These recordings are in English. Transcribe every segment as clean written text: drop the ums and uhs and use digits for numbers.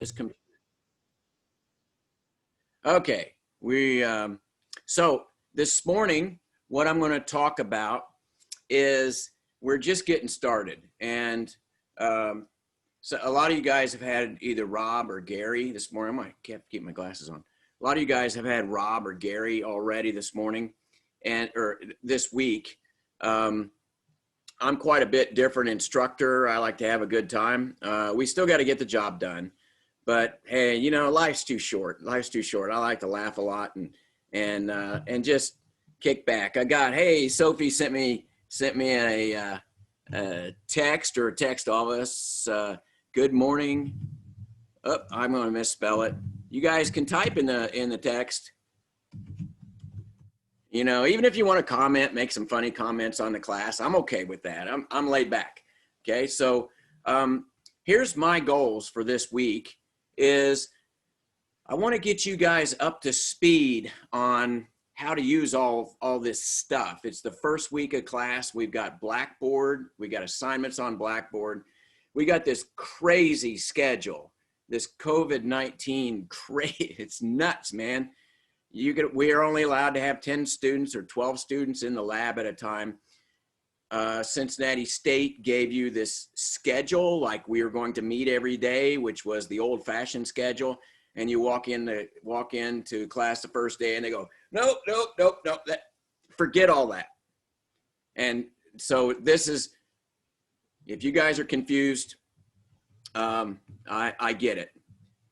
This okay, so this morning, what I'm going to talk about is we're just getting started. And so a lot of you guys have had either Rob or Gary this morning. I might have to keep my glasses on. A lot of you guys have had Rob or Gary already this morning or this week. I'm quite a bit different instructor. I like to have a good time. We still got to get the job done. But hey, you know, life's too short. Life's too short. I like to laugh a lot and just kick back. Hey, Sophie sent me a text or a text of us. Good morning. Oh, I'm going to misspell it. You guys can type in the text. You know, even if you want to comment, make some funny comments on the class, I'm okay with that. I'm laid back. Okay, so here's my goals for this week. Is I want to get you guys up to speed on how to use all this stuff. It's the first week of class. We've got Blackboard. We got assignments on Blackboard. We got this crazy schedule, this COVID-19 it's nuts, man. We are only allowed to have 10 students or 12 students in the lab at a time. Cincinnati State gave you this schedule, like we were going to meet every day, which was the old-fashioned schedule. And you walk into class the first day, and they go, nope, forget all that. And so this is, if you guys are confused, I get it.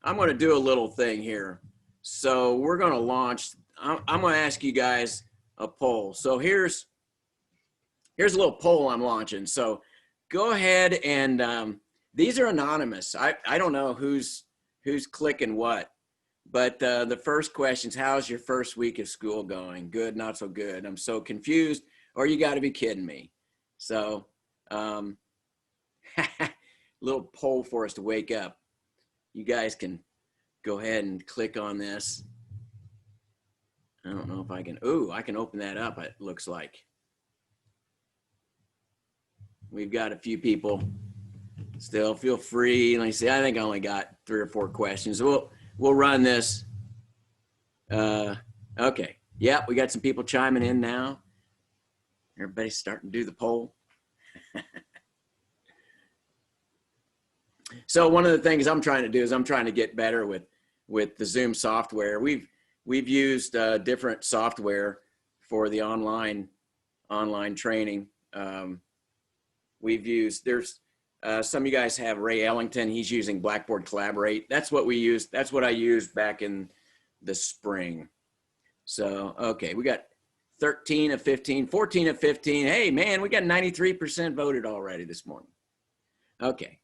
I'm going to do a little thing here. So we're going to launch. I'm going to ask you guys a poll. So here's a little poll I'm launching. So go ahead and these are anonymous. I don't know who's clicking what, but the first question is, how's your first week of school going? Good, not so good. I'm so confused, or you got to be kidding me. So little poll for us to wake up. You guys can go ahead and click on this. I don't know if I can. Ooh, I can open that up, it looks like. We've got a few people still. Feel free. Let me see. I think I only got 3 or 4 questions. We'll run this. Okay. Yeah, we got some people chiming in now. Everybody's starting to do the poll. So one of the things I'm trying to do is I'm trying to get better with the Zoom software. We've used different software for the online training. We've used, there's some of you guys have Ray Ellington. He's using Blackboard Collaborate. That's what we used. That's what I used back in the spring. So, okay, we got 13 of 15, 14 of 15. Hey, man, we got 93% voted already this morning. Okay,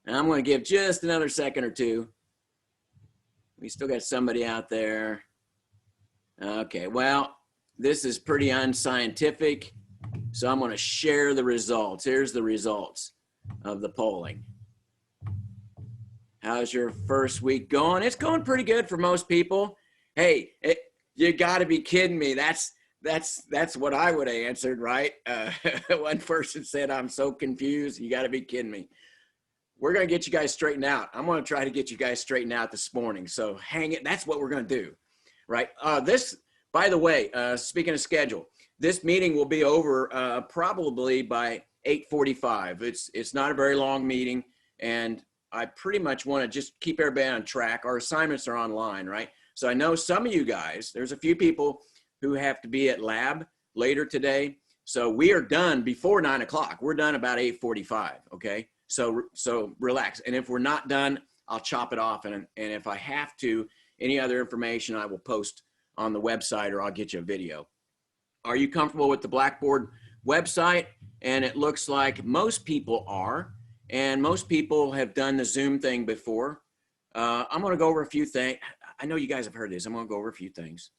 now I'm going to give just another second or two. We still got somebody out there. Okay, well, this is pretty unscientific. So I'm going to share the results. Here's the results of the polling. How's your first week going? It's going pretty good for most people. Hey, you got to be kidding me. That's what I would have answered, right? One person said, I'm so confused. You got to be kidding me. We're going to get you guys straightened out. I'm going to try to get you guys straightened out this morning. So hang it. That's what we're going to do, right? By the way, speaking of schedule, this meeting will be over probably by 8:45. It's not a very long meeting, and I pretty much want to just keep everybody on track. Our assignments are online, right? So I know some of you guys, there's a few people who have to be at lab later today. So we are done before 9 o'clock. We're done about 8:45, okay? So relax. And if we're not done, I'll chop it off. And if I have to, any other information I will post on the website, or I'll get you a video. Are you comfortable with the Blackboard website? And it looks like most people are, and most people have done the Zoom thing before. I'm going to go over a few things. I know you guys have heard this. I'm going to go over a few things.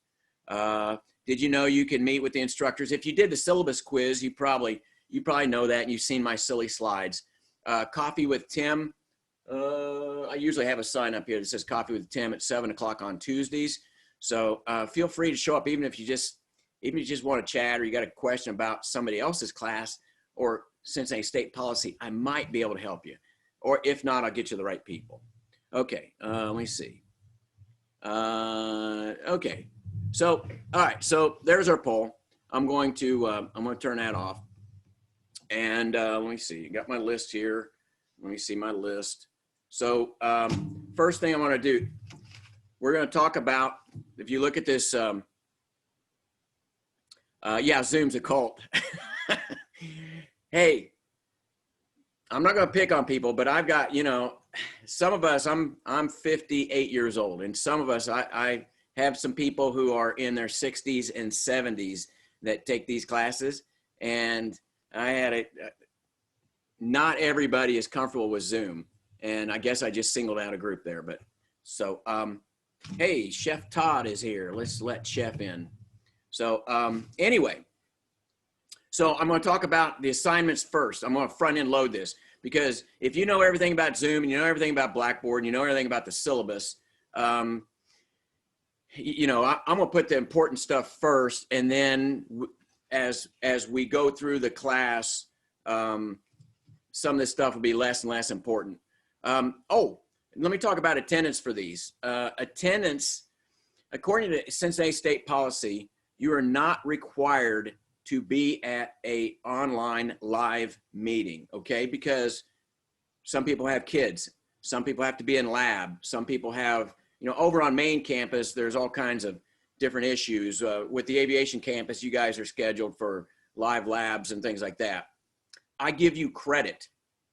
Did you know you can meet with the instructors? If you did the syllabus quiz, you probably know that, and you've seen my silly slides. Coffee with Tim. I usually have a sign up here that says Coffee with Tim at 7 o'clock on Tuesdays. So feel free to show up, even if you just want to chat, or you got a question about somebody else's class or Cincinnati State policy. I might be able to help you, or if not, I'll get you the right people. Okay, let me see. Okay, so all right, so there's our poll. I'm going to turn that off, and let me see. Got my list here. Let me see my list. So first thing I want to do, we're going to talk about. If you look at this, yeah, Zoom's a cult. Hey, I'm not going to pick on people, but I've got, you know, some of us, I'm 58 years old, and some of us, I have some people who are in their 60s and 70s that take these classes, and I had it. Not everybody is comfortable with Zoom, and I guess I just singled out a group there. But so, hey, Chef Todd is here. Let's let Chef in. So anyway, so I'm going to talk about the assignments first. I'm going to front end load this, because if you know everything about Zoom and you know everything about Blackboard and you know everything about the syllabus, you know, I'm going to put the important stuff first, and then as we go through the class, some of this stuff will be less and less important. Oh, let me talk about attendance for these. Attendance, according to Cincinnati State policy, you are not required to be at a online live meeting, okay? Because some people have kids, some people have to be in lab, some people have, you know, over on main campus, there's all kinds of different issues. With the aviation campus, you guys are scheduled for live labs and things like that. I give you credit.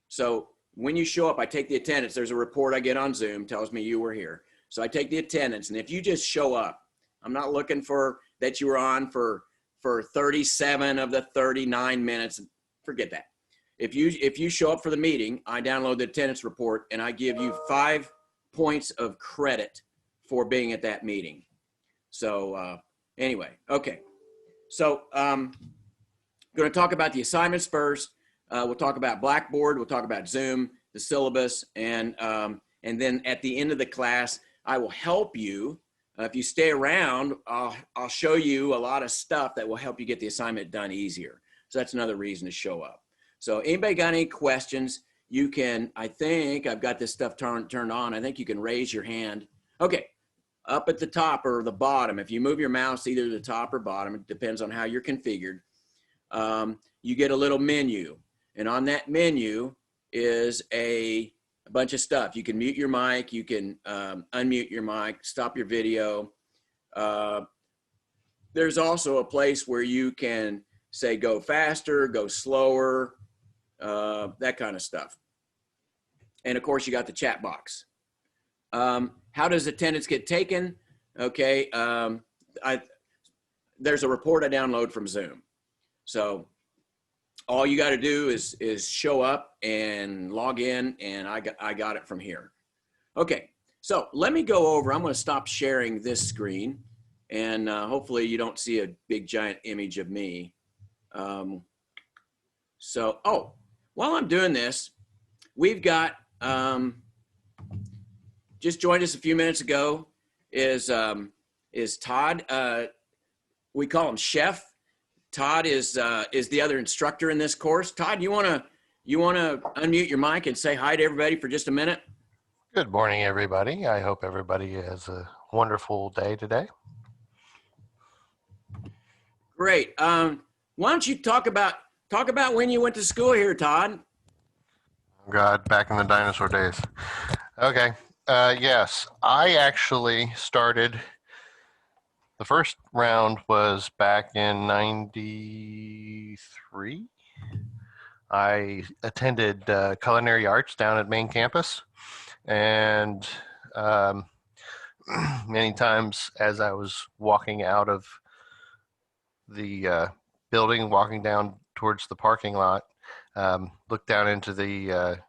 So when you show up, I take the attendance. There's a report I get on Zoom, tells me you were here. So I take the attendance, and if you just show up, I'm not looking for that you were on for 37 of the 39 minutes. Forget that. If you show up for the meeting, I download the attendance report, and I give you 5 points of credit for being at that meeting. So anyway, okay. So I'm going to talk about the assignments first. We'll talk about Blackboard. We'll talk about Zoom, the syllabus, and then at the end of the class, I will help you. If you stay around, I'll show you a lot of stuff that will help you get the assignment done easier. So that's another reason to show up. So anybody got any questions? You can, I think I've got this stuff turned on. I think you can raise your hand. Okay, up at the top or the bottom. If you move your mouse either the top or bottom, it depends on how you're configured. You get a little menu. And on that menu is a bunch of stuff. You can mute your mic, you can unmute your mic, stop your video. There's also a place where you can say go faster, go slower, that kind of stuff. And of course, you got the chat box. How does attendance get taken? Okay, there's a report I download from Zoom. So all you got to do is show up and log in, and I got it from here. Okay, so let me go over. I'm going to stop sharing this screen, and hopefully you don't see a big giant image of me. So, oh, while I'm doing this, we've got just joined us a few minutes ago is Todd. We call him Chef. Todd is the other instructor in this course. Todd, you wanna unmute your mic and say hi to everybody for just a minute? Good morning, everybody. I hope everybody has a wonderful day today. Great. Why don't you talk about when you went to school here, Todd? God, back in the dinosaur days. Okay. Yes, I actually started. The first round was back in '93. I attended culinary arts down at main campus, and many times as I was walking out of the building, walking down towards the parking lot, looked down into the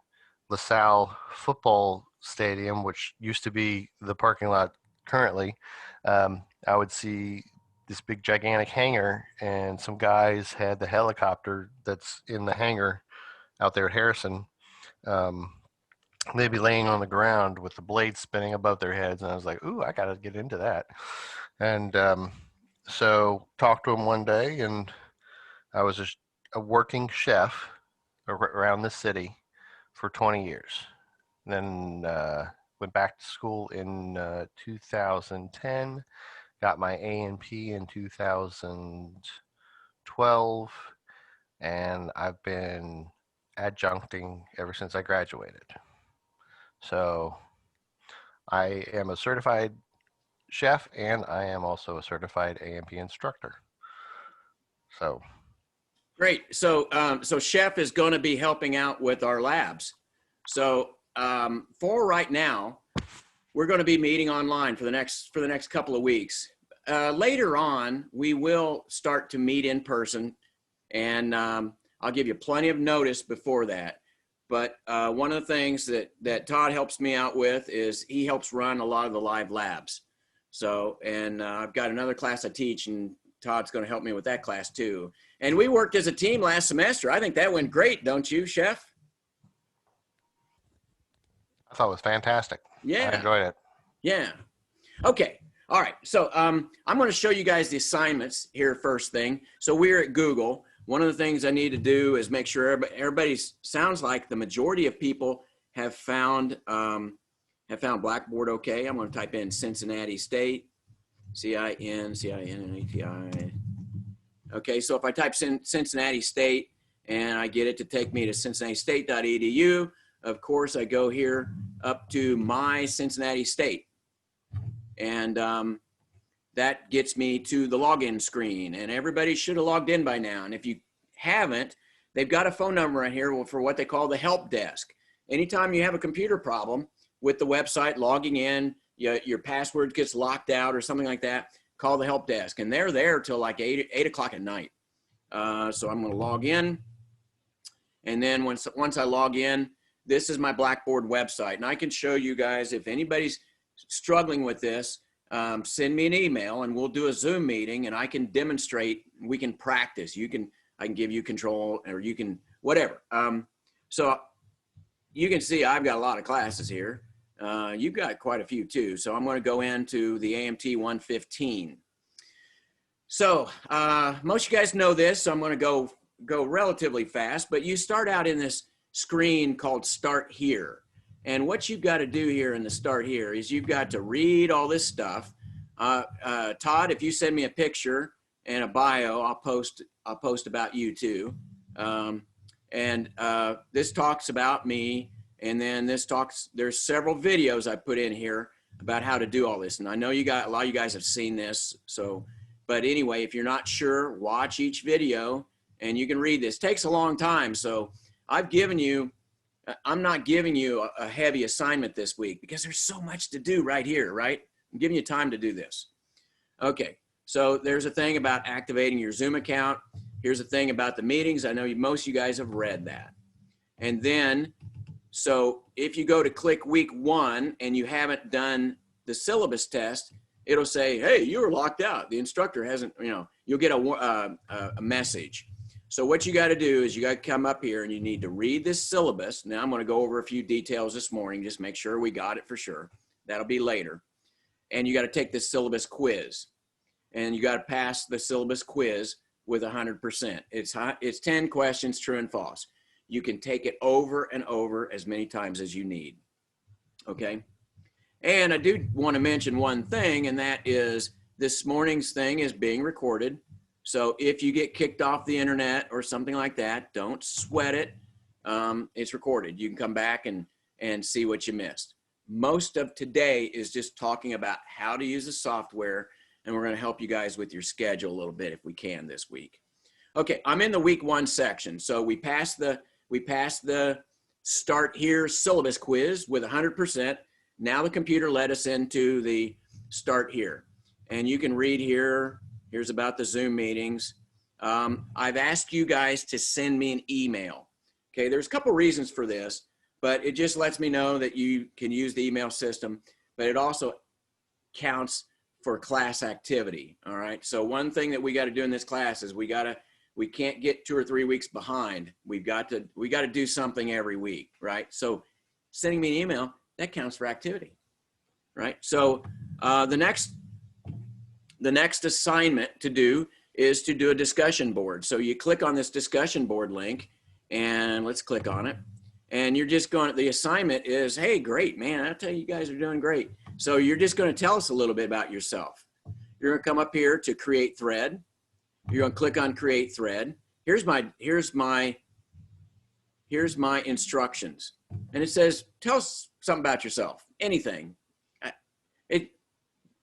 LaSalle football stadium, which used to be the parking lot currently. I would see this big gigantic hangar, and some guys had the helicopter that's in the hangar out there at Harrison. They'd be laying on the ground with the blades spinning above their heads, and I was like, ooh, I gotta get into that. And so talked to him one day, and I was a working chef around the city for 20 years. Then went back to school in 2010, got my A&P in 2012, and I've been adjuncting ever since I graduated. So I am a certified chef, and I am also a certified A&P instructor. So great. So so chef is going to be helping out with our labs. So for right now, we're going to be meeting online for the next couple of weeks. Later on, we will start to meet in person, and I'll give you plenty of notice before that. But one of the things that Todd helps me out with is he helps run a lot of the live labs. So, and I've got another class I teach, and Todd's going to help me with that class too. And we worked as a team last semester. I think that went great, don't you, Chef? I thought it was fantastic. Yeah. I enjoyed it. Yeah. Okay. All right. So I'm going to show you guys the assignments here first thing. So we're at Google. One of the things I need to do is make sure everybody sounds like the majority of people have found Blackboard okay. I'm going to type in Cincinnati State, C-I-N-C-I-N-N-A-T-I. Okay, so if I type in Cincinnati State and I get it to take me to cincinnatistate.edu, of course I go here up to my Cincinnati State. And that gets me to the login screen, and everybody should have logged in by now. And if you haven't, they've got a phone number right here for what they call the help desk. Anytime you have a computer problem with the website, logging in, your password gets locked out or something like that, call the help desk. And they're there till like 8 o'clock at night. So I'm going to log in. And then once I log in, this is my Blackboard website. And I can show you guys, if anybody's struggling with this, send me an email and we'll do a Zoom meeting and I can demonstrate, we can practice. I can give you control, or you can, whatever. So you can see I've got a lot of classes here. You've got quite a few too. So I'm going to go into the AMT115. So most of you guys know this, so I'm going to go relatively fast, but you start out in this screen called Start Here. And what you've got to do here in the Start Here is you've got to read all this stuff. Todd, if you send me a picture and a bio, I'll post about you too. This talks about me, and then there's several videos I put in here about how to do all this. And I know a lot of you guys have seen this. So, but anyway, if you're not sure, watch each video and you can read this. It takes a long time. So I'm not giving you a heavy assignment this week because there's so much to do right here, right? I'm giving you time to do this. Okay, so there's a thing about activating your Zoom account. Here's a thing about the meetings. I know most of you guys have read that. And then, so if you go to click week 1 and you haven't done the syllabus test, it'll say, hey, you were locked out. The instructor hasn't, you'll get a message. So what you got to do is you got to come up here and you need to read this syllabus. Now I'm going to go over a few details this morning, just make sure we got it for sure. That'll be later. And you got to take this syllabus quiz, and you got to pass the syllabus quiz with 100%. It's 10 questions, true and false. You can take it over and over as many times as you need. Okay. And I do want to mention one thing, and that is this morning's thing is being recorded. So if you get kicked off the internet or something like that, don't sweat it. It's recorded. You can come back and see what you missed. Most of today is just talking about how to use the software, and we're going to help you guys with your schedule a little bit if we can this week. Okay, I'm in the week 1 section. So we passed the Start Here syllabus quiz with 100%. Now the computer led us into the Start Here. And you can read here. Here's about the Zoom meetings. I've asked you guys to send me an email. Okay, there's a couple reasons for this, but it just lets me know that you can use the email system, but it also counts for class activity. All right, so one thing that we got to do in this class is we can't get 2 or 3 weeks behind. We got to do something every week, right? So sending me an email, that counts for activity, right? So the next assignment to do is to do a discussion board. So you click on this discussion board link, and let's click on it. And you're just going, the assignment is, hey, great, man, I tell you, you guys are doing great. So you're just going to tell us a little bit about yourself. You're going to come up here to create thread. You're going to click on create thread. Here's my instructions. And it says, tell us something about yourself, anything.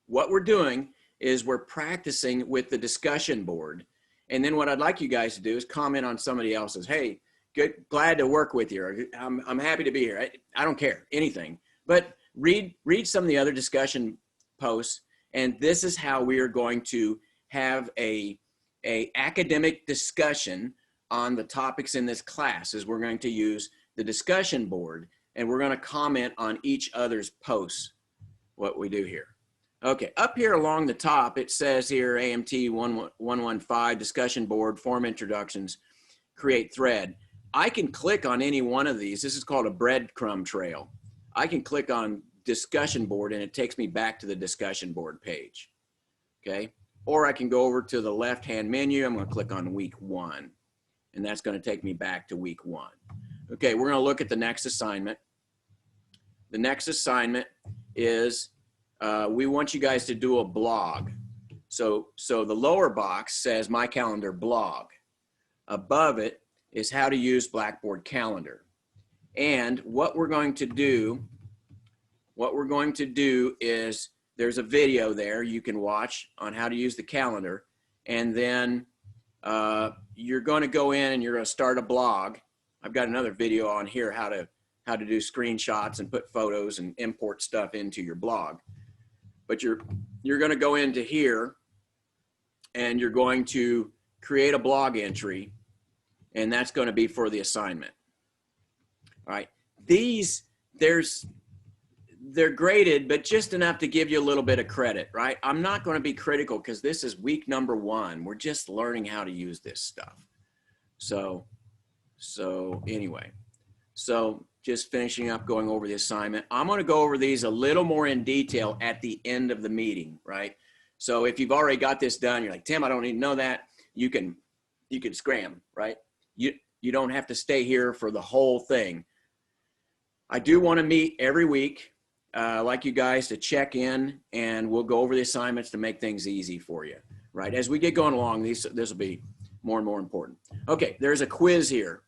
What we're doing is we're practicing with the discussion board. And then what I'd like you guys to do is comment on somebody else's. Hey, good, glad to work with you. I'm happy to be here. I don't care, anything. But read some of the other discussion posts. And this is how we are going to have a academic discussion on the topics in this class. Is we're going to use the discussion board, and we're going to comment on each other's posts, what we do here. Okay, up here along the top, it says here AMT115 discussion board, form introductions, create thread. I can click on any one of these. This is called a breadcrumb trail. I can click on discussion board and it takes me back to the discussion board page. Okay, or I can go over to the left-hand menu. I'm going to click on week 1, and that's going to take me back to week 1. Okay, we're going to look at the next assignment. The next assignment is we want you guys to do a blog. So the lower box says My Calendar blog. Above it is how to use Blackboard Calendar. And what we're going to do is there's a video there you can watch on how to use the calendar. And then you're going to go in and you're going to start a blog. I've got another video on here how to do screenshots and put photos and import stuff into your blog. But you're going to go into here and you're going to create a blog entry, and that's going to be for the assignment. All right. They're graded, but just enough to give you a little bit of credit, right? I'm not going to be critical because this is week number 1. We're just learning how to use this stuff. So anyway, so just finishing up going over the assignment. I'm going to go over these a little more in detail at the end of the meeting, right? So if you've already got this done, you're like, Tim, I don't need to know that. You can scram, right? You don't have to stay here for the whole thing. I do want to meet every week. I'd like you guys to check in, and we'll go over the assignments to make things easy for you, right? As we get going along, this will be more and more important. Okay, there's a quiz here.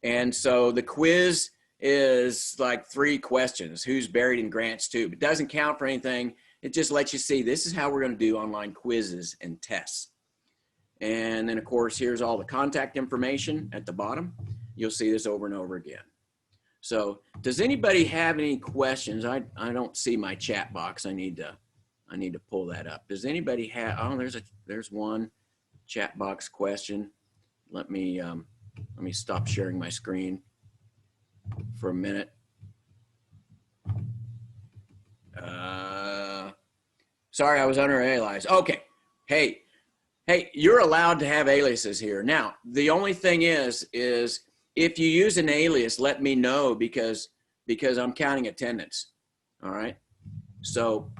And so the quiz is like 3 questions. Who's buried in Grant's tube? It doesn't count for anything. It just lets you see this is how we're going to do online quizzes and tests. And then, of course, here's all the contact information at the bottom. You'll see this over and over again. So does anybody have any questions? I don't see my chat box. I need to pull that up. Does anybody have, oh, there's one chat box question. Let me stop sharing my screen for a minute. Sorry, I was under alias. Okay. Hey, you're allowed to have aliases here. Now, the only thing is if you use an alias, let me know because I'm counting attendance. All right. So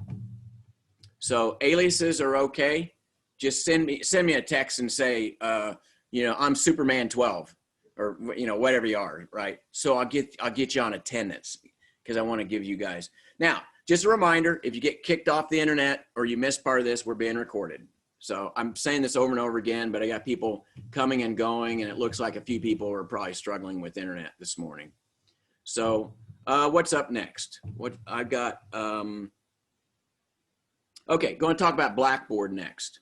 aliases are okay. Just send me a text and say, I'm Superman 12 or, whatever you are. Right. So I'll get you on attendance because I want to give you guys. Now, just a reminder, if you get kicked off the internet or you miss part of this, we're being recorded. So I'm saying this over and over again, but I got people coming and going, and it looks like a few people are probably struggling with internet this morning. So what's up next? What I've got, okay, going to talk about Blackboard next.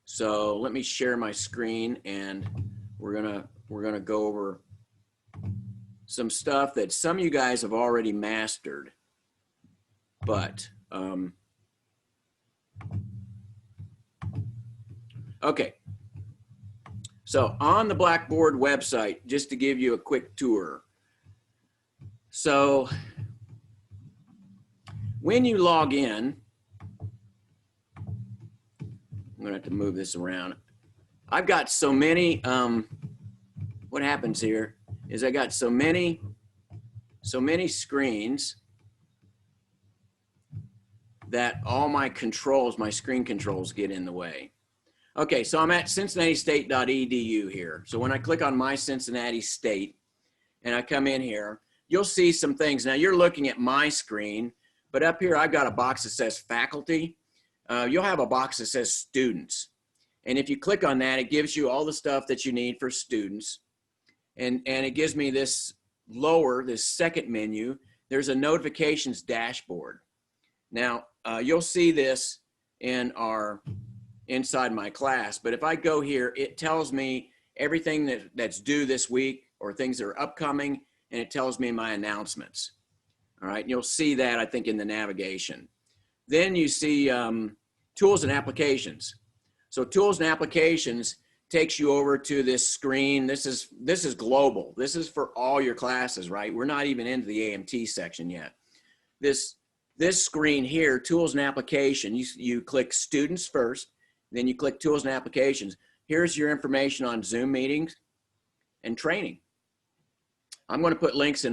So let me share my screen, and we're gonna go over some stuff that some of you guys have already mastered, but okay. So on the Blackboard website, just to give you a quick tour. So when you log in, I'm gonna have to move this around. I've got so many, what happens here is I got so many screens that all my controls, my screen controls get in the way. Okay, so I'm at cincinnatistate.edu here. So when I click on My Cincinnati State, and I come in here, you'll see some things. Now you're looking at my screen, but up here I've got a box that says faculty. You'll have a box that says students. And if you click on that, it gives you all the stuff that you need for students. And it gives me this this second menu. There's a notifications dashboard. Now, you'll see this inside my class, but if I go here, it tells me everything that's due this week or things that are upcoming, and it tells me my announcements. All right, and you'll see that, I think, in the navigation. Then you see tools and applications. So tools and applications takes you over to this screen. This is global. This is for all your classes, right? We're not even into the AMT section yet. This screen here, tools and application, you click students first, then you click tools and applications. Here's your information on Zoom meetings and training. I'm going to put links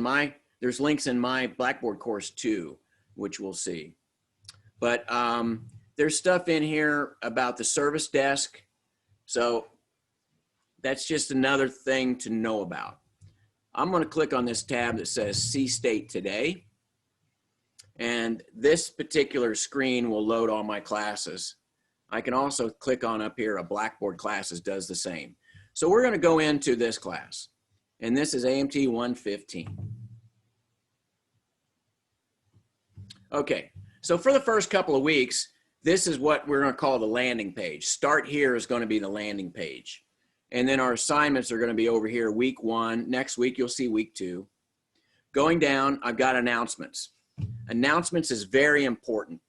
there's links in my Blackboard course too, which we'll see. But there's stuff in here about the service desk. So that's just another thing to know about. I'm going to click on this tab that says See State Today. And this particular screen will load all my classes. I can also click on up here, a Blackboard Classes does the same. So we're going to go into this class. And this is AMT115. Okay, so for the first couple of weeks, this is what we're going to call the landing page. Start here is going to be the landing page. And then our assignments are going to be over here, week 1. Next week, you'll see week 2. Going down, I've got announcements. Announcements is very important.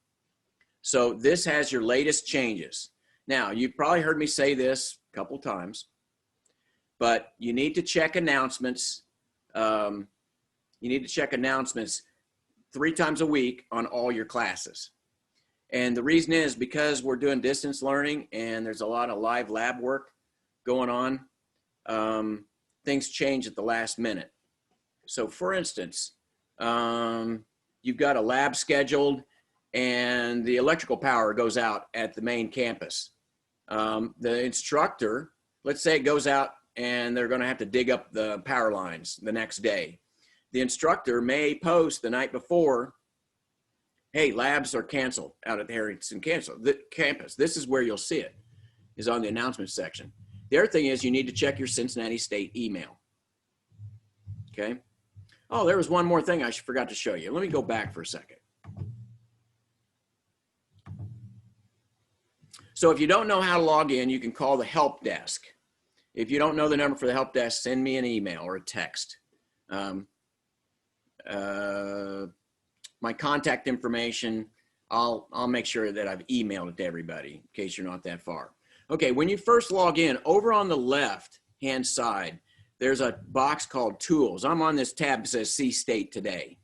So this has your latest changes. Now, you've probably heard me say this a couple times, but you need to check announcements. You need to check announcements 3 times a week on all your classes. And the reason is because we're doing distance learning and there's a lot of live lab work going on. Things change at the last minute. So for instance, you've got a lab scheduled and the electrical power goes out at the main campus. The instructor, let's say it goes out and they're going to have to dig up the power lines the next day. The instructor may post the night before, hey, labs are canceled out at the Harrington campus. This is where you'll see it, is on the announcements section. The other thing is you need to check your Cincinnati State email. Okay. Oh, there was one more thing I forgot to show you. Let me go back for a second. So if you don't know how to log in, you can call the help desk. If you don't know the number for the help desk, send me an email or a text. My contact information, I'll make sure that I've emailed it to everybody in case you're not that far. Okay, when you first log in, over on the left-hand side, there's a box called Tools. I'm on this tab that says See State Today.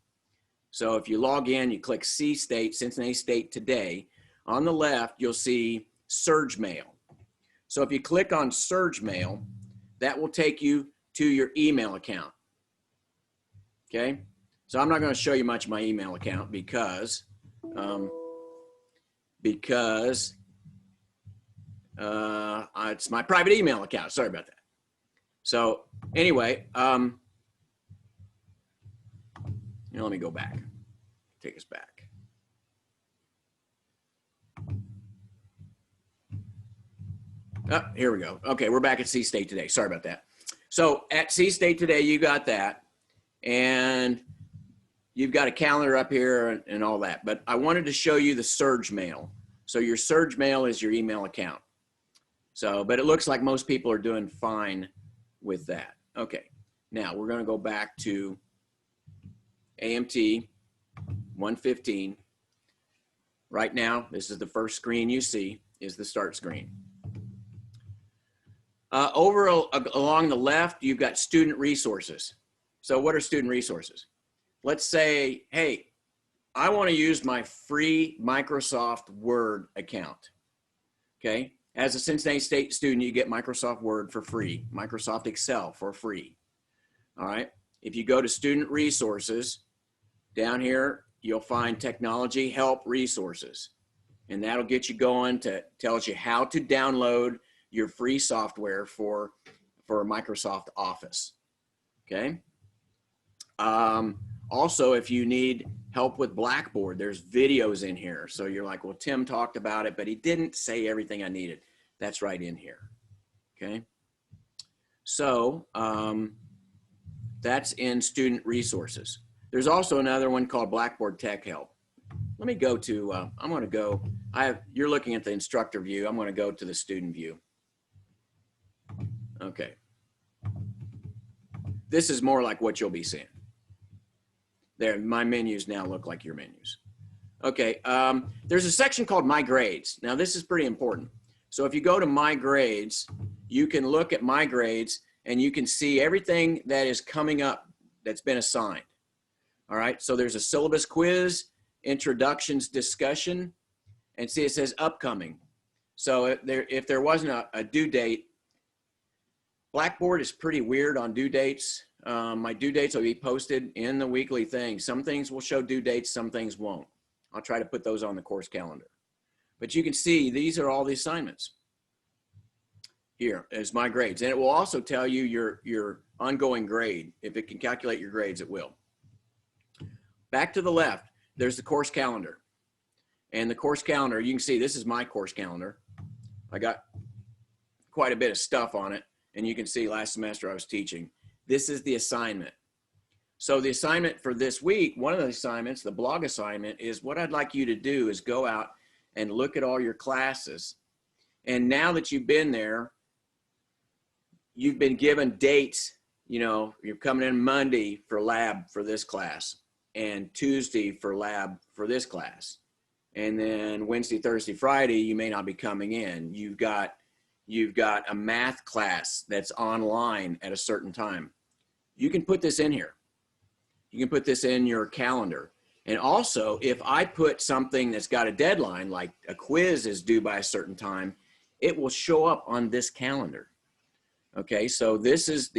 So if you log in, you click See State, Cincinnati State Today. On the left, you'll see Surge Mail. So if you click on Surge Mail, that will take you to your email account. Okay? So I'm not going to show you much of my email account because it's my private email account. Sorry about that. So anyway, let me go back. Take us back. Oh, here we go. Okay, we're back at C State Today. Sorry about that. So at C State Today, you got that. And you've got a calendar up here and all that. But I wanted to show you the Surge Mail. So your Surge Mail is your email account. So, but it looks like most people are doing fine with that. Okay, now we're going to go back to AMT 115. Right now, this is the first screen you see, is the start screen. Along the left, you've got student resources. So what are student resources? Let's say, hey, I want to use my free Microsoft Word account. Okay, as a Cincinnati State student, you get Microsoft Word for free, Microsoft Excel for free. All right, if you go to student resources, down here, you'll find technology help resources. And that'll get you going tells you how to download your free software for Microsoft Office. Okay, Also, if you need help with Blackboard, there's videos in here. So you're like, well, Tim talked about it, but he didn't say everything I needed. That's right in here. Okay. So that's in student resources. There's also another one called Blackboard Tech Help. Let me go to, I'm going to go, you're looking at the instructor view. I'm going to go to the student view. Okay. This is more like what you'll be seeing. There, my menus now look like your menus. Okay, there's a section called My Grades. Now this is pretty important. So if you go to My Grades, you can look at My Grades and you can see everything that is coming up that's been assigned. All right, so there's a syllabus quiz, introductions discussion, and see it says upcoming. So if there wasn't a due date, Blackboard is pretty weird on due dates. My due dates will be posted in the weekly thing. Some things will show due dates, some things won't. I'll try to put those on the course calendar. But you can see these are all the assignments. Here is My Grades. And it will also tell you your ongoing grade. If it can calculate your grades, it will. Back to the left, there's the course calendar. And the course calendar, you can see this is my course calendar. I got quite a bit of stuff on it. And you can see last semester I was teaching. This is the assignment. So the assignment for this week, one of the assignments, the blog assignment, is what I'd like you to do is go out and look at all your classes. And now that you've been there, you've been given dates. You know, you're coming in Monday for lab for this class and Tuesday for lab for this class. And then Wednesday, Thursday, Friday, you may not be coming in. You've got a math class that's online at a certain time. You can put this in here. You can put this in your calendar. And also, if I put something that's got a deadline, like a quiz is due by a certain time, it will show up on this calendar. Okay, so this is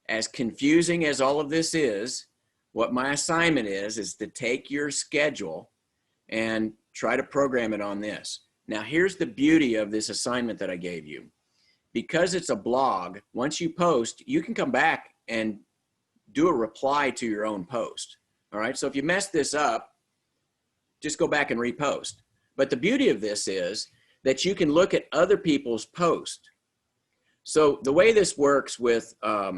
as confusing as all of this is, what my assignment is to take your schedule and try to program it on this. Now, here's the beauty of this assignment that I gave you. Because it's a blog, once you post, you can come back and do a reply to your own post. All right, so if you mess this up, just go back and repost. But the beauty of this is that you can look at other people's posts. So the way this works with our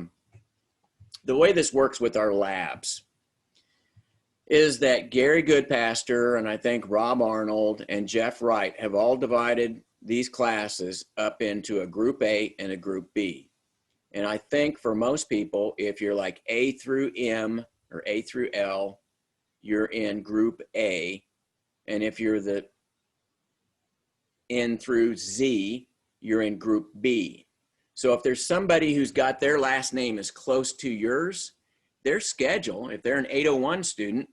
labs is that Gary Goodpaster and I think Rob Arnold and Jeff Wright have all divided these classes up into a group A and a group B. And I think for most people, if you're like A through M or A through L, you're in group A. And if you're the N through Z, you're in group B. So if there's somebody who's got their last name as close to yours, their schedule, if they're an 801 student,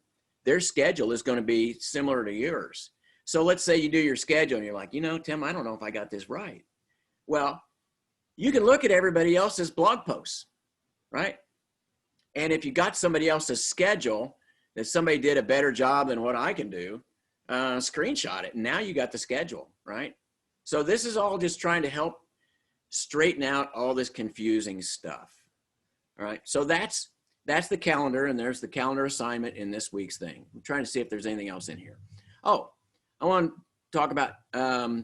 their schedule is going to be similar to yours. So let's say you do your schedule and you're like, you know, Tim, I don't know if I got this right. Well, you can look at everybody else's blog posts, right? And if you got somebody else's schedule that somebody did a better job than what I can do, screenshot it. And now you got the schedule, right? So this is all just trying to help straighten out all this confusing stuff. All right. So that's the calendar, and there's the calendar assignment in this week's thing. I'm trying to see if there's anything else in here. Oh, I want to talk about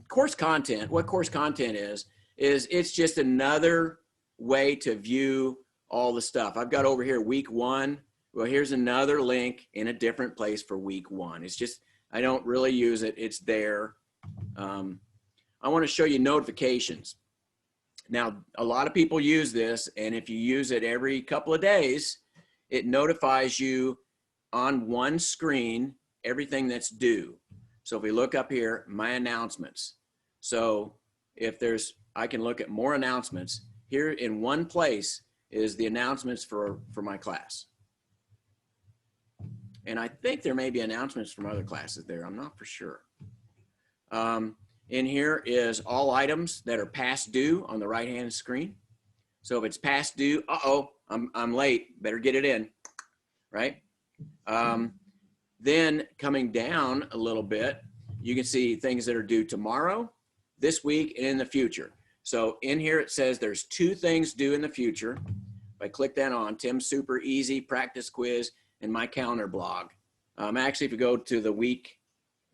course content. What course content is it's just another way to view all the stuff. I've got over here week 1. Well, here's another link in a different place for week 1. It's just, I don't really use it. It's there. I want to show you notifications. Now, a lot of people use this, and if you use it every couple of days, it notifies you on one screen everything that's due. So if we look up here, my announcements. So if I can look at more announcements. Here in one place is the announcements for my class. And I think there may be announcements from other classes there. I'm not for sure. In here is all items that are past due on the right-hand screen. So if it's past due, uh-oh, I'm late, better get it in, right? Then coming down a little bit, you can see things that are due tomorrow, this week, and in the future. So in here it says there's 2 things due in the future. If I click that on, Tim's Super Easy Practice Quiz and my calendar blog. Actually, if you go to the week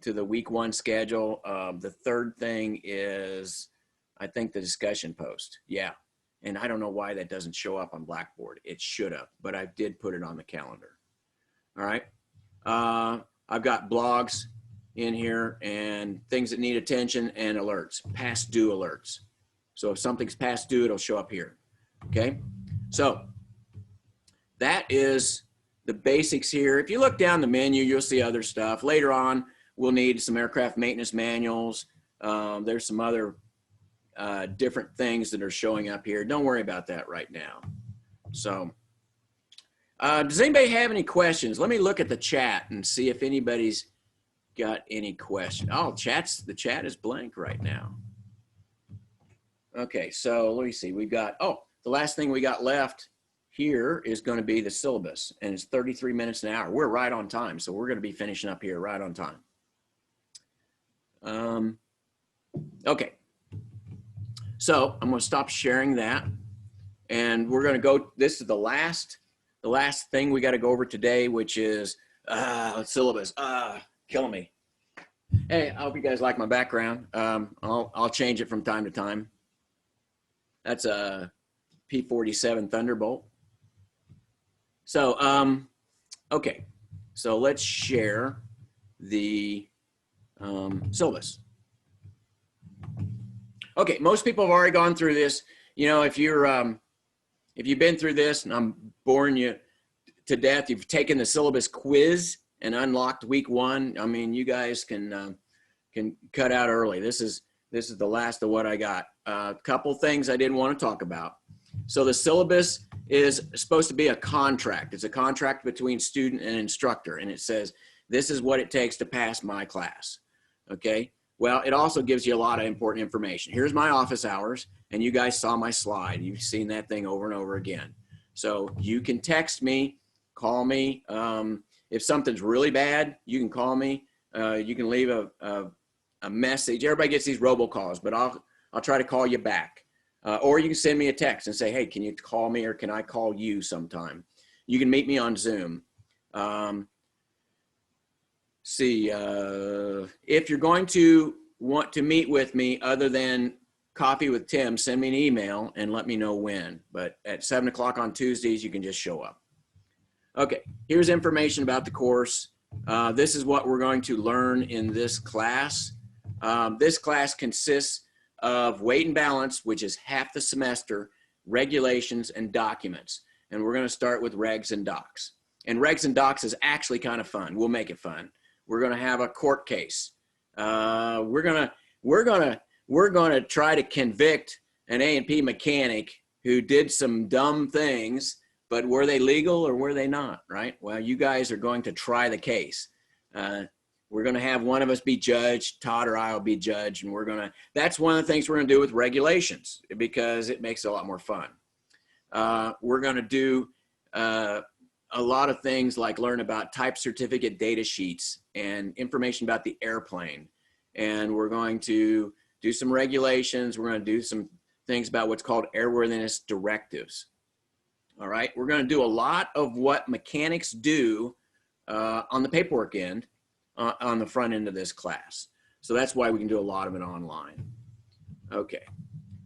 1 schedule, the third thing is, I think, the discussion post. Yeah. And I don't know why that doesn't show up on Blackboard. It should have, but I did put it on the calendar. All right. I've got blogs in here and things that need attention and alerts, past due alerts. So if something's past due, it'll show up here. Okay. So that is the basics here. If you look down the menu, you'll see other stuff. Later on, we'll need some aircraft maintenance manuals. There's some other different things that are showing up here. Don't worry about that right now. So does anybody have any questions? Let me look at the chat and see if anybody's got any questions. Oh, the chat is blank right now. Okay, so let me see. We've got, the last thing we got left here is going to be the syllabus, and it's 33 minutes an hour. We're right on time, so we're going to be finishing up here right on time. Okay, so I'm going to stop sharing that, and we're going to go. This is the last thing we got to go over today, which is syllabus. Killing me. Hey, I hope you guys like my background. I'll change it from time to time. That's a P-47 Thunderbolt. So, okay. So let's share the syllabus. Okay, most people have already gone through this. You know, if you've been through this, and I'm boring you to death, you've taken the syllabus quiz and unlocked week 1. I mean, you guys can cut out early. This is the last of what I got. A couple things I didn't want to talk about. So the syllabus is supposed to be a contract. It's a contract between student and instructor, and it says, this is what it takes to pass my class. Okay. Well, it also gives you a lot of important information. Here's my office hours, and you guys saw my slide. You've seen that thing over and over again. So you can text me, call me. If something's really bad, you can call me. You can leave a message. Everybody gets these robocalls, but I'll try to call you back. Or you can send me a text and say, hey, can you call me, or can I call you sometime? You can meet me on Zoom. If you're going to want to meet with me other than Coffee with Tim, send me an email and let me know when. But at 7 o'clock on Tuesdays, you can just show up. Okay, here's information about the course. This is what we're going to learn in this class. This class consists of weight and balance, which is half the semester, regulations, and documents. And we're going to start with regs and docs. And regs and docs is actually kind of fun. We'll make it fun. We're going to have a court case. We're going to try to convict an A&P mechanic who did some dumb things, but were they legal or were they not, right? Well, you guys are going to try the case. We're going to have one of us be judged, Todd or I will be judged, and that's one of the things we're going to do with regulations, because it makes it a lot more fun. We're going to do a lot of things like learn about type certificate data sheets and information about the airplane. And we're going to do some regulations. We're going to do some things about what's called airworthiness directives. All right. We're going to do a lot of what mechanics do on the paperwork end on the front end of this class. So that's why we can do a lot of it online. Okay.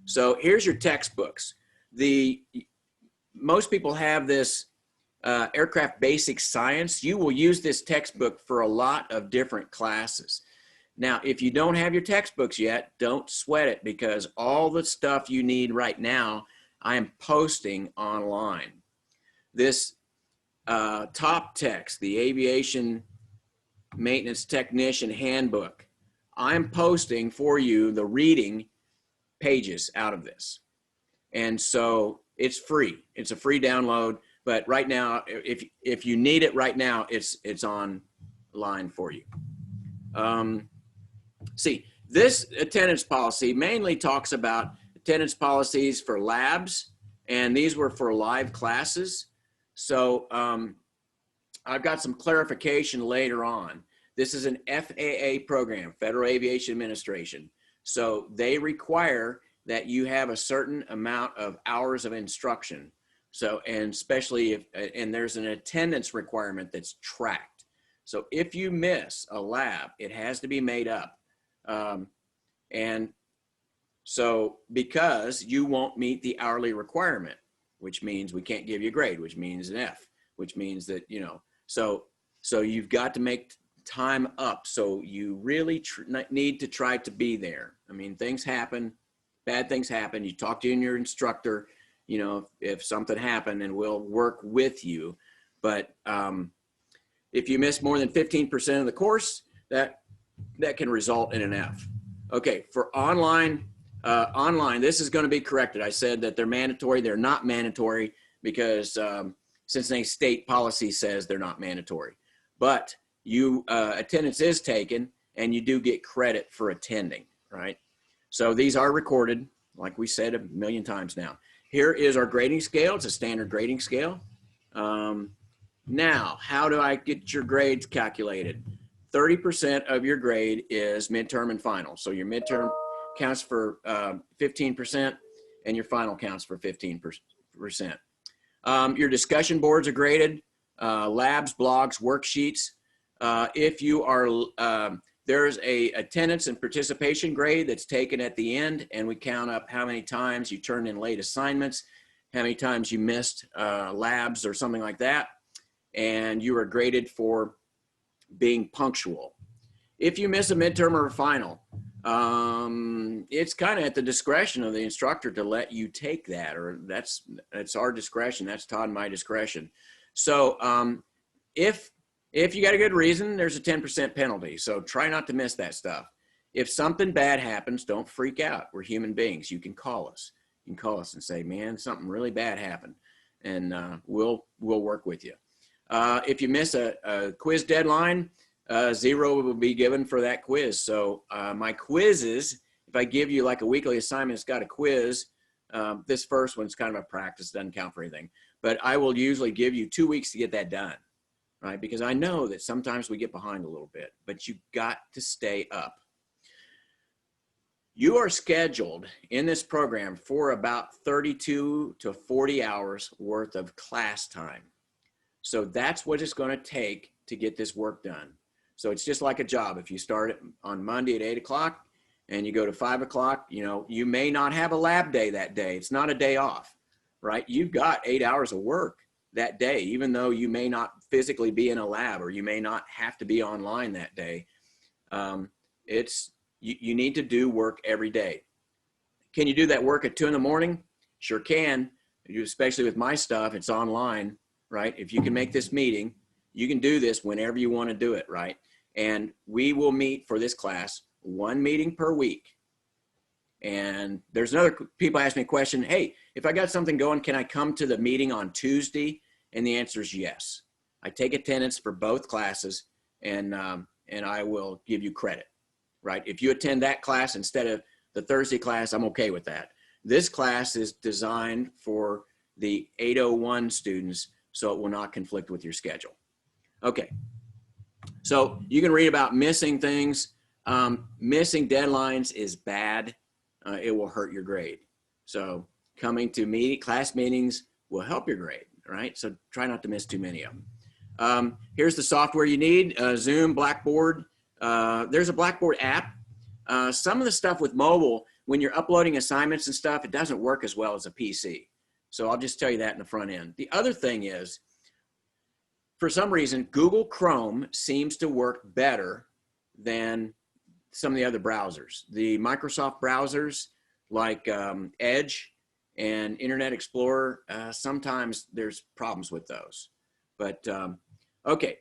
So here's your textbooks. Most people have this aircraft basic science. You will use this textbook for a lot of different classes. Now, if you don't have your textbooks yet, don't sweat it, because all the stuff you need right now, I am posting online. This top text, the Aviation Maintenance Technician Handbook, I'm posting for you the reading pages out of this. And so it's free. It's a free download. But right now, if you need it right now, it's online for you. See, this attendance policy mainly talks about attendance policies for labs, and these were for live classes. So I've got some clarification later on. This is an FAA program, Federal Aviation Administration. So they require that you have a certain amount of hours of instruction. So, and especially if, and there's an attendance requirement that's tracked. So if you miss a lab, it has to be made up. And so because you won't meet the hourly requirement, which means we can't give you a grade, which means an F, which means that, you know, so you've got to make time up. So you really need to try to be there. I mean, things happen, bad things happen. You talk to your instructor, you know, if something happened, and we'll work with you. But if you miss more than 15% of the course, that can result in an F. Okay, for online, this is going to be corrected. I said that they're mandatory. They're not mandatory because Cincinnati State policy says they're not mandatory. But attendance is taken, and you do get credit for attending, right? So these are recorded, like we said a million times now. Here is our grading scale. It's a standard grading scale. Now, how do I get your grades calculated? 30% of your grade is midterm and final. So your midterm counts for 15%, and your final counts for 15%. Your discussion boards are graded, labs, blogs, worksheets. If you are, there's a attendance and participation grade that's taken at the end, and we count up how many times you turned in late assignments, how many times you missed labs or something like that, and you are graded for being punctual. If you miss a midterm or a final, it's kind of at the discretion of the instructor to let you take that, or that's our discretion. That's Todd and my discretion. So if you got a good reason, there's a 10% penalty. So try not to miss that stuff. If something bad happens, don't freak out. We're human beings. You can call us. You can call us and say, man, something really bad happened, and we'll work with you. If you miss a quiz deadline, 0 will be given for that quiz. So my quizzes, if I give you like a weekly assignment, it's got a quiz. This first one's kind of a practice, doesn't count for anything. But I will usually give you 2 weeks to get that done, right? Because I know that sometimes we get behind a little bit, but you got to stay up. You are scheduled in this program for about 32 to 40 hours worth of class time. So that's what it's going to take to get this work done. So it's just like a job. If you start on Monday at 8 o'clock and you go to 5 o'clock, you know, you may not have a lab day that day. It's not a day off, right? You've got 8 hours of work that day, even though you may not physically be in a lab, or you may not have to be online that day. You need to do work every day. Can you do that work at 2 in the morning? Sure can. Especially with my stuff, it's online, right? If you can make this meeting, you can do this whenever you want to do it, right? And we will meet for this class 1 meeting per week. And there's another, people ask me a question, hey, if I got something going, can I come to the meeting on Tuesday? And the answer is yes. I take attendance for both classes, and I will give you credit, right? If you attend that class instead of the Thursday class, I'm okay with that. This class is designed for the 801 students, so it will not conflict with your schedule. Okay, so you can read about missing things. Missing deadlines is bad. It will hurt your grade. So coming to class meetings will help your grade, right? So try not to miss too many of them. Here's the software you need, Zoom, Blackboard. There's a Blackboard app. Some of the stuff with mobile, when you're uploading assignments and stuff, it doesn't work as well as a PC. So I'll just tell you that in the front end. The other thing is, for some reason, Google Chrome seems to work better than some of the other browsers. The Microsoft browsers like Edge and Internet Explorer, sometimes there's problems with those. But okay,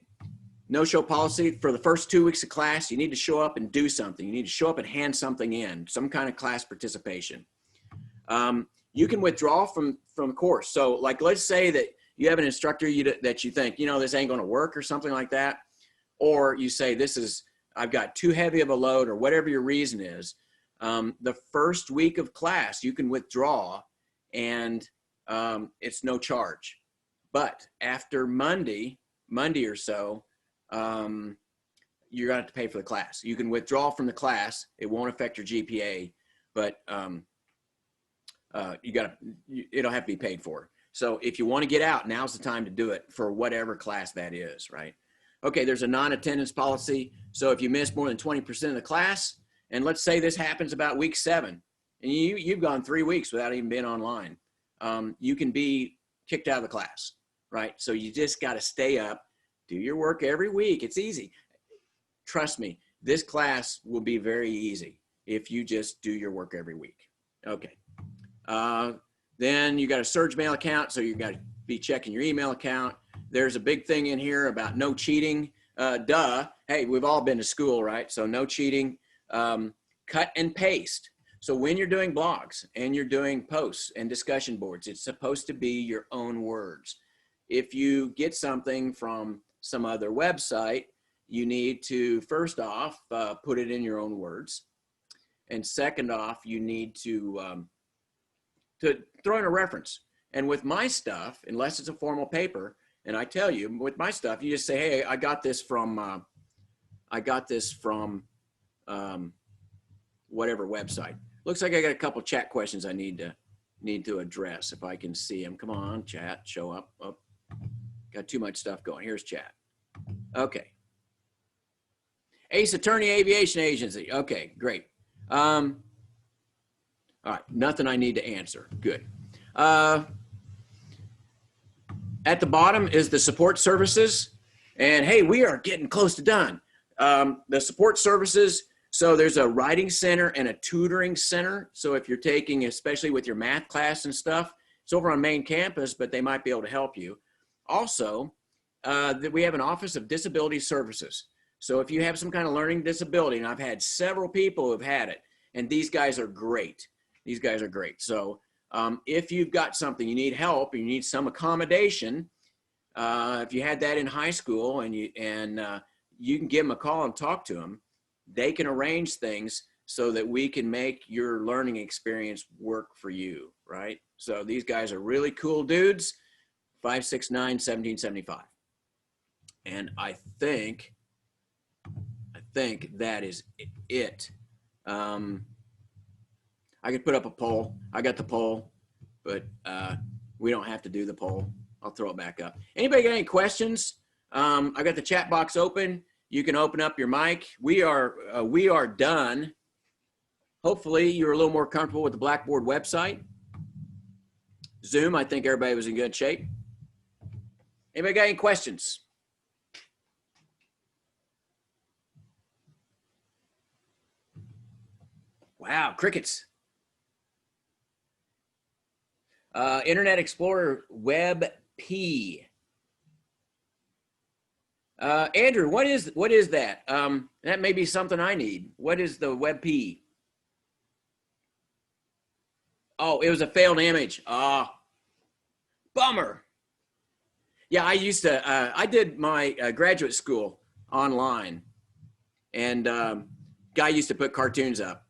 no-show policy. For the first 2 weeks of class, you need to show up and do something. You need to show up and hand something in, some kind of class participation. You can withdraw from course. So like, let's say that you have an instructor that you think, you know, this ain't going to work or something like that. Or you say, I've got too heavy of a load, or whatever your reason is. The first week of class, you can withdraw, and it's no charge. But after Monday or so, you're going to have to pay for the class. You can withdraw from the class. It won't affect your GPA, but it'll have to be paid for. So if you want to get out, now's the time to do it for whatever class that is, right? Okay, there's a non-attendance policy. So if you miss more than 20% of the class, and let's say this happens about week 7, and you've gone 3 weeks without even being online, you can be kicked out of the class, right? So you just got to stay up, do your work every week. It's easy. Trust me, this class will be very easy if you just do your work every week. Okay. Then you got a Surge Mail account, so you got to be checking your email account. There's a big thing in here about no cheating. Duh. Hey, we've all been to school, right? So no cheating. Cut and paste. So when you're doing blogs and you're doing posts and discussion boards, it's supposed to be your own words. If you get something from some other website, you need to, first off, put it in your own words. And second off, you need to throw in a reference. And with my stuff, unless it's a formal paper, and I tell you, with my stuff, you just say, hey, I got this from whatever website. Looks like I got a couple chat questions I need to address if I can see them. Come on, chat, show up. Oh, got too much stuff going. Here's chat. Okay. Ace Attorney Aviation Agency. Okay, great. All right, nothing I need to answer. Good. At the bottom is the support services. And hey, we are getting close to done. The support services, so there's a writing center and a tutoring center. So if you're taking, especially with your math class and stuff, it's over on main campus, but they might be able to help you. Also, we have an Office of Disability Services. So if you have some kind of learning disability, and I've had several people who've had it, and these guys are great. These guys are great. So if you've got something, you need help, you need some accommodation, if you had that in high school and you can give them a call and talk to them, they can arrange things so that we can make your learning experience work for you, right? So these guys are really cool dudes, 569-1775. And I think that is it. I could put up a poll. I got the poll, but we don't have to do the poll. I'll throw it back up. Anybody got any questions? I got the chat box open. You can open up your mic. We are done. Hopefully you're a little more comfortable with the Blackboard website. Zoom, I think everybody was in good shape. Anybody got any questions? Wow, crickets. Internet Explorer Web P. Andrew, what is that? That may be something I need. What is the Web P? Oh, it was a failed image. Bummer. Yeah, I used to, I did my graduate school online, and guy used to put cartoons up.